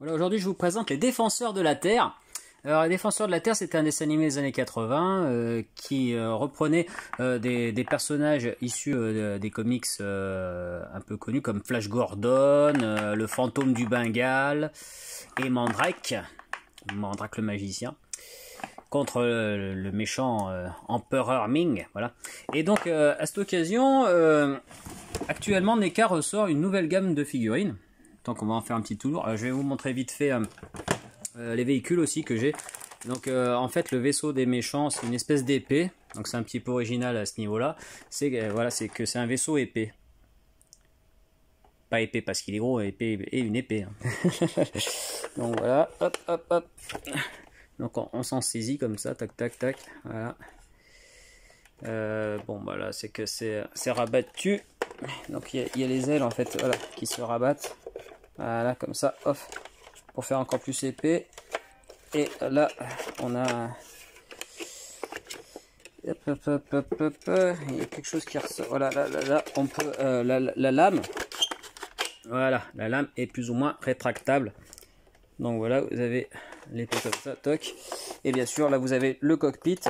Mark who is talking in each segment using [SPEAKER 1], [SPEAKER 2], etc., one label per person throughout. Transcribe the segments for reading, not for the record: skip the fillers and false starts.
[SPEAKER 1] Voilà, aujourd'hui je vous présente les Défenseurs de la Terre. Alors les Défenseurs de la Terre, c'était un dessin animé des années 80 qui reprenait des personnages issus des comics un peu connus comme Flash Gordon, le fantôme du Bengale et Mandrake le magicien, contre le méchant Empereur Ming. Voilà. Et donc à cette occasion, actuellement NECA ressort une nouvelle gamme de figurines. Tant qu'on va en faire un petit tour, je vais vous montrer vite fait les véhicules aussi que j'ai. Donc en fait le vaisseau des méchants c'est une espèce d'épée, donc c'est un petit peu original à ce niveau là. C'est voilà, c'est que c'est un vaisseau épée, pas épée parce qu'il est gros, épée et une épée hein. Donc voilà, hop hop hop, donc on s'en saisit comme ça, tac tac tac, voilà. Bon bah là c'est que c'est rabattu, donc il y a les ailes en fait, voilà, qui se rabattent, voilà, comme ça, off, pour faire encore plus épais. Et là on a hop, hop, hop, hop, hop, il y a quelque chose qui ressort, voilà, là on peut la lame, voilà, la lame est plus ou moins rétractable. Donc voilà, vous avez l'épée comme ça, toc, et bien sûr là vous avez le cockpit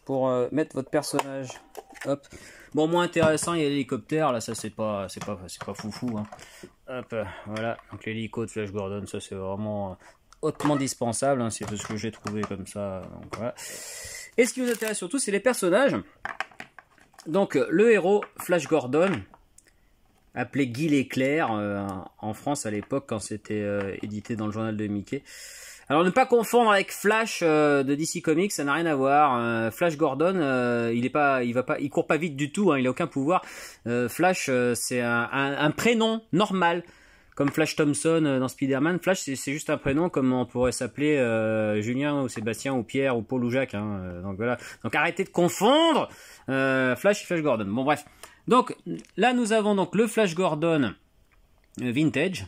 [SPEAKER 1] pour mettre votre personnage. Hop. Bon, moins intéressant, il y a l'hélicoptère, là ça c'est pas foufou hein. Hop, voilà, donc l'hélico de Flash Gordon, ça c'est vraiment hautement dispensable, hein. C'est tout ce que j'ai trouvé comme ça, donc voilà. Et ce qui nous intéresse surtout, c'est les personnages. Donc le héros Flash Gordon, appelé Guy l'Éclair en France à l'époque quand c'était édité dans le journal de Mickey. Alors ne pas confondre avec Flash de DC Comics, ça n'a rien à voir. Flash Gordon, il court pas vite du tout, hein, il a aucun pouvoir. Flash, c'est un prénom normal, comme Flash Thompson dans Spider-Man. Flash, c'est juste un prénom comme on pourrait s'appeler Julien ou Sébastien ou Pierre ou Paul ou Jacques. Hein, donc voilà. Donc arrêtez de confondre Flash et Flash Gordon. Bon bref. Donc là nous avons donc le Flash Gordon vintage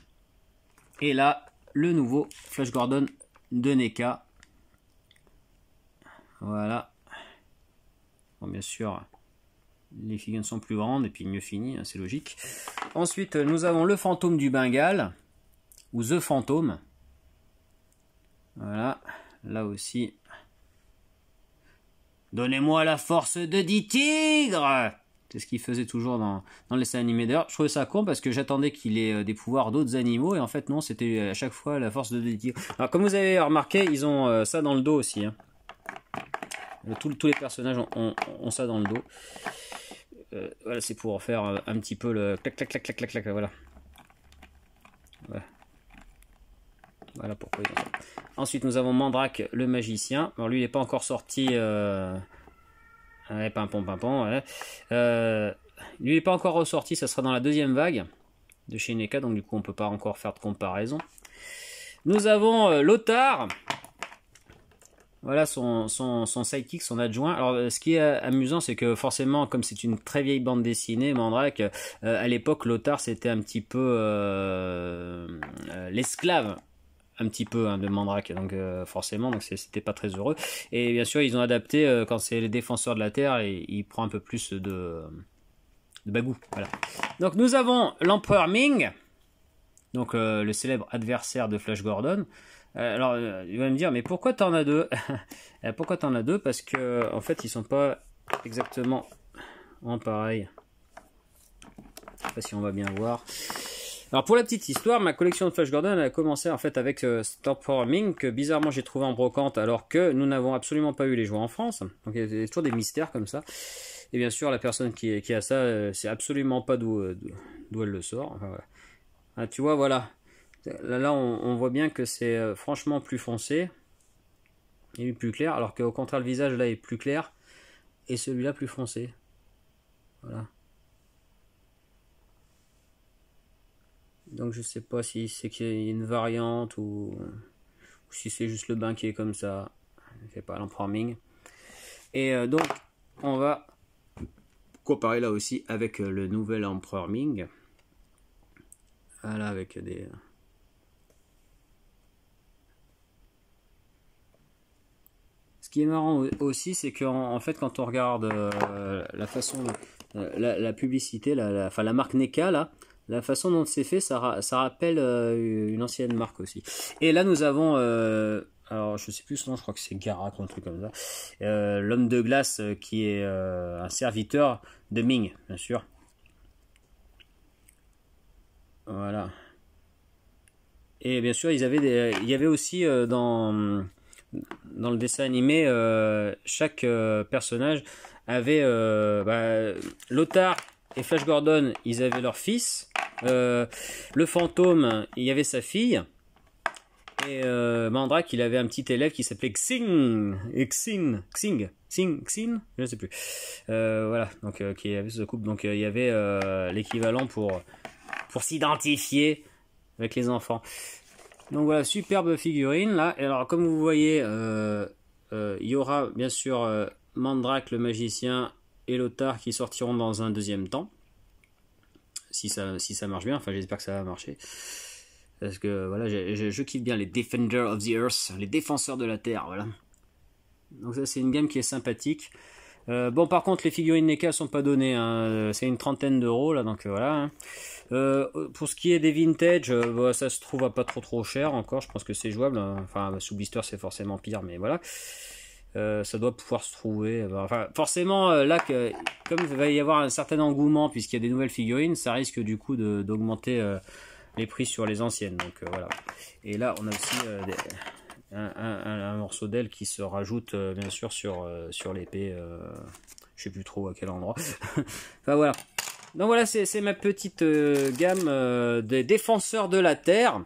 [SPEAKER 1] et là le nouveau Flash Gordon de NECA. Voilà. Bon, bien sûr, les figurines sont plus grandes et puis mieux finies, hein, c'est logique. Ensuite, nous avons le fantôme du Bengale, ou The Phantom. Voilà, là aussi. Donnez-moi la force de 10 tigres! C'est ce qu'il faisait toujours dans les dessins animés. D'ailleurs, je trouvais ça con parce que j'attendais qu'il ait des pouvoirs d'autres animaux. Et en fait, non, c'était à chaque fois la force de 10 tigres. Alors, comme vous avez remarqué, ils ont ça dans le dos aussi. Hein. Tous les personnages ont ça dans le dos. Voilà, c'est pour faire un petit peu le clac, clac, clac, clac, clac, clac, voilà. Voilà pourquoi ils ont ça. Ensuite, nous avons Mandrake, le magicien. Alors, lui, il n'est pas encore sorti... Ouais, pimpon, pimpon, ouais. Lui n'est pas encore ressorti, ça sera dans la deuxième vague de chez NECA, donc du coup on peut pas encore faire de comparaison. Nous avons Lothar, voilà son sidekick, son adjoint. Alors ce qui est amusant, c'est que forcément, comme c'est une très vieille bande dessinée, Mandrake, à l'époque Lothar c'était un petit peu l'esclave un petit peu hein, de Mandrake, donc forcément donc c'était pas très heureux, et bien sûr ils ont adapté quand c'est les Défenseurs de la Terre et il prend un peu plus de bagou, voilà. Donc nous avons l'empereur Ming, donc le célèbre adversaire de Flash Gordon. Alors il va me dire mais pourquoi t'en as deux? Pourquoi t'en as deux? Parce que en fait ils sont pas exactement pareils. Je sais pas si on va bien voir. Alors pour la petite histoire, ma collection de Flash Gordon a commencé en fait avec Empereur Ming, que bizarrement j'ai trouvé en brocante alors que nous n'avons absolument pas eu les jouets en France. Donc il y a toujours des mystères comme ça. Et bien sûr la personne qui a ça, c'est absolument pas d'où elle le sort. Enfin, voilà. Ah, tu vois, voilà. Là on voit bien que c'est franchement plus foncé et plus clair, alors qu'au contraire le visage là est plus clair et celui-là plus foncé. Voilà. Donc je sais pas si c'est qu'il y a une variante ou si c'est juste le bain qui est comme ça. Je ne fais pas l'empereur Ming. Et donc on va comparer là aussi avec le nouvel empereur Ming. Voilà, avec des... Ce qui est marrant aussi, c'est qu'en fait quand on regarde la façon, la publicité, enfin la marque NECA là, la façon dont c'est fait, ça rappelle une ancienne marque aussi. Et là, nous avons, alors je sais plus son nom, je crois que c'est Garak ou un truc comme ça, l'homme de glace qui est un serviteur de Ming, bien sûr. Voilà. Et bien sûr, il y avait aussi dans le dessin animé, chaque personnage avait Lothar et Flash Gordon, ils avaient leur fils. Le fantôme, il y avait sa fille. Et Mandrake, il avait un petit élève qui s'appelait Xing, je ne sais plus. Voilà, donc qui avait ce couple. Donc il y avait l'équivalent pour s'identifier avec les enfants. Donc voilà, superbe figurine là. Et alors comme vous voyez, il y aura bien sûr Mandrake le magicien et Lothar qui sortiront dans un deuxième temps. Si ça marche bien, enfin j'espère que ça va marcher. Parce que voilà, je kiffe bien les Defenders of the Earth, les défenseurs de la Terre, voilà. Donc ça c'est une gamme qui est sympathique. Bon par contre les figurines NECA sont pas données, hein. C'est une trentaine d'euros là, donc voilà. Pour ce qui est des vintage, ça se trouve à pas trop cher encore, je pense que c'est jouable. Enfin sous blister c'est forcément pire, mais voilà. Ça doit pouvoir se trouver. Enfin, forcément, là, comme il va y avoir un certain engouement puisqu'il y a des nouvelles figurines, ça risque du coup d'augmenter les prix sur les anciennes. Donc voilà. Et là, on a aussi un morceau d'aile qui se rajoute bien sûr sur l'épée. Je sais plus trop à quel endroit. Enfin voilà. Donc voilà, c'est ma petite gamme des défenseurs de la Terre.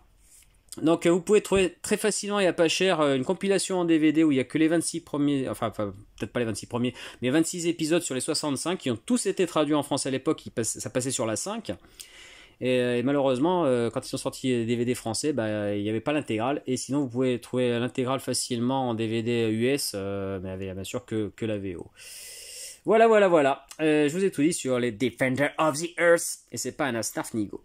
[SPEAKER 1] Donc vous pouvez trouver très facilement et à pas cher une compilation en DVD où il n'y a que les 26 premiers, enfin peut-être pas les 26 premiers, mais 26 épisodes sur les 65 qui ont tous été traduits en France à l'époque, ça passait sur la 5. Et malheureusement, quand ils sont sortis les DVD français, il n'y avait pas l'intégrale. Et sinon, vous pouvez trouver l'intégrale facilement en DVD US, mais avec bien sûr que la VO. Voilà. Je vous ai tout dit sur les Defenders of the Earth. Et c'est pas un Snarfnigo.